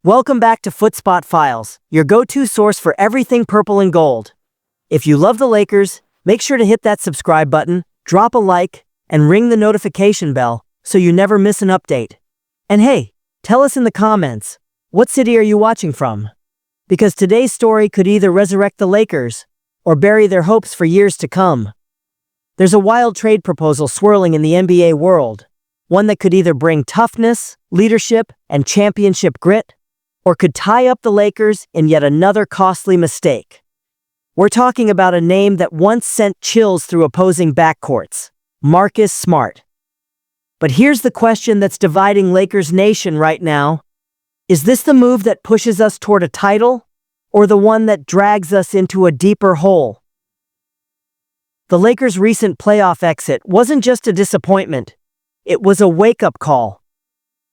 Welcome back to Footspot Files, your go-to source for everything purple and gold. If you love the Lakers, make sure to hit that subscribe button, drop a like, and ring the notification bell so you never miss an update. And hey, tell us in the comments, what city are you watching from? Because today's story could either resurrect the Lakers or bury their hopes for years to come. There's a wild trade proposal swirling in the NBA world, one that could either bring toughness, leadership, and championship grit, or could tie up the Lakers in yet another costly mistake. We're talking about a name that once sent chills through opposing backcourts, Marcus Smart. But here's the question that's dividing Lakers Nation right now. Is this the move that pushes us toward a title, or the one that drags us into a deeper hole? The Lakers' recent playoff exit wasn't just a disappointment, it was a wake-up call.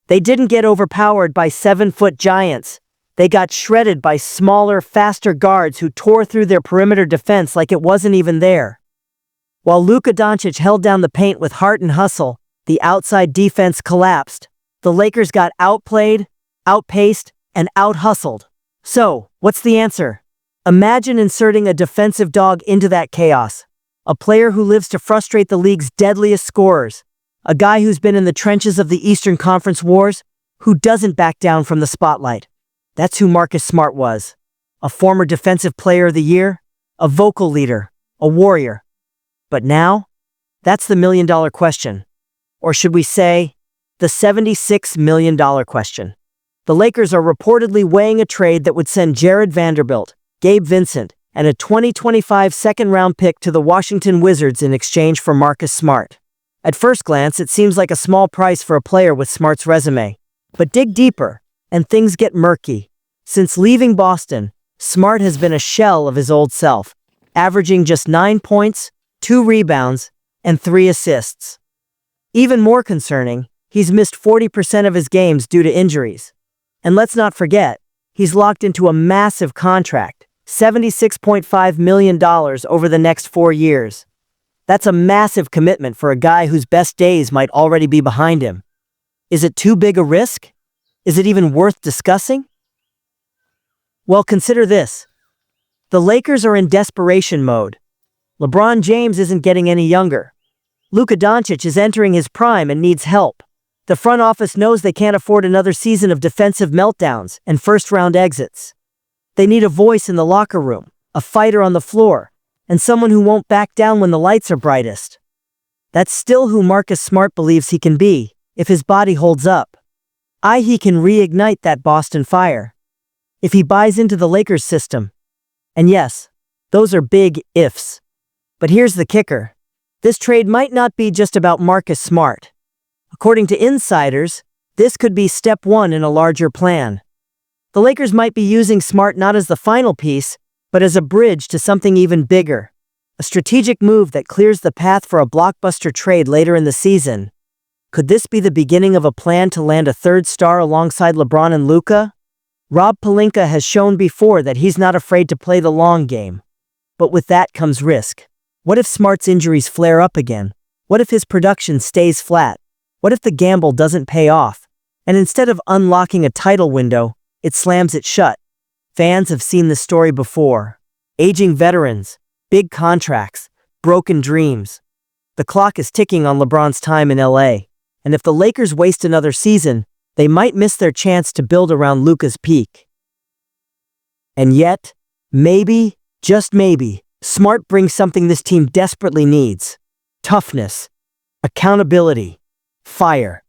They didn't get overpowered by 7-foot giants. They got shredded by smaller, faster guards who tore through their perimeter defense like it wasn't even there. While Luka Doncic held down the paint with heart and hustle, the outside defense collapsed. The Lakers got outplayed, outpaced, and out-hustled. So, what's the answer? Imagine inserting a defensive dog into that chaos. A player who lives to frustrate the league's deadliest scorers. A guy who's been in the trenches of the Eastern Conference wars, who doesn't back down from the spotlight. That's who Marcus Smart was. A former Defensive Player of the Year, a vocal leader, a warrior. But now, that's the million-dollar question. Or should we say, the $76 million question. The Lakers are reportedly weighing a trade that would send Jared Vanderbilt, Gabe Vincent, and a 2025 second-round pick to the Washington Wizards in exchange for Marcus Smart. At first glance, it seems like a small price for a player with Smart's resume. But dig deeper, and things get murky. Since leaving Boston, Smart has been a shell of his old self, averaging just 9 points, 2 rebounds, and 3 assists. Even more concerning, he's missed 40% of his games due to injuries. And let's not forget, he's locked into a massive contract, $76.5 million over the next 4 years. That's a massive commitment for a guy whose best days might already be behind him. Is it too big a risk? Is it even worth discussing? Well, consider this. The Lakers are in desperation mode. LeBron James isn't getting any younger. Luka Doncic is entering his prime and needs help. The front office knows they can't afford another season of defensive meltdowns and first-round exits. They need a voice in the locker room, a fighter on the floor, and someone who won't back down when the lights are brightest. That's still who Marcus Smart believes he can be, if his body holds up. He can reignite that Boston fire. If he buys into the Lakers system. And yes, those are big ifs. But here's the kicker. This trade might not be just about Marcus Smart. According to insiders, this could be step 1 in a larger plan. The Lakers might be using Smart not as the final piece, but as a bridge to something even bigger. A strategic move that clears the path for a blockbuster trade later in the season. Could this be the beginning of a plan to land a third star alongside LeBron and Luka? Rob Pelinka has shown before that he's not afraid to play the long game. But with that comes risk. What if Smart's injuries flare up again? What if his production stays flat? What if the gamble doesn't pay off? And instead of unlocking a title window, it slams it shut. Fans have seen this story before. Aging veterans, big contracts, broken dreams. The clock is ticking on LeBron's time in LA, and if the Lakers waste another season, they might miss their chance to build around Luka's peak. And yet, maybe, just maybe, Smart brings something this team desperately needs. Toughness, accountability, fire.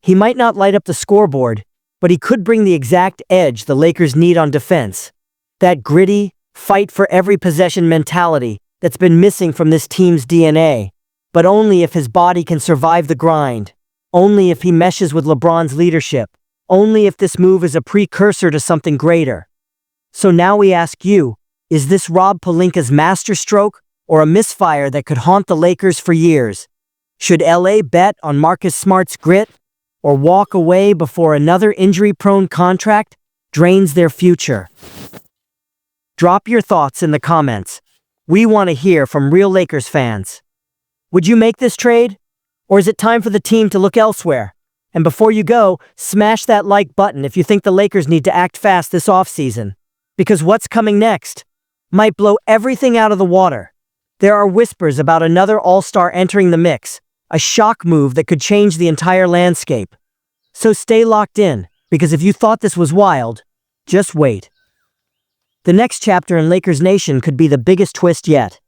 He might not light up the scoreboard, but he could bring the exact edge the Lakers need on defense. That gritty, fight for every possession mentality that's been missing from this team's DNA. But only if his body can survive the grind. Only if he meshes with LeBron's leadership. Only if this move is a precursor to something greater. So now we ask you, is this Rob Pelinka's masterstroke or a misfire that could haunt the Lakers for years? Should LA bet on Marcus Smart's grit? Or walk away before another injury-prone contract drains their future? Drop your thoughts in the comments. We want to hear from real Lakers fans. Would you make this trade? Or is it time for the team to look elsewhere? And before you go, smash that like button if you think the Lakers need to act fast this offseason. Because what's coming next might blow everything out of the water. There are whispers about another all-star entering the mix, a shock move that could change the entire landscape. So stay locked in, because if you thought this was wild, just wait. The next chapter in Lakers Nation could be the biggest twist yet.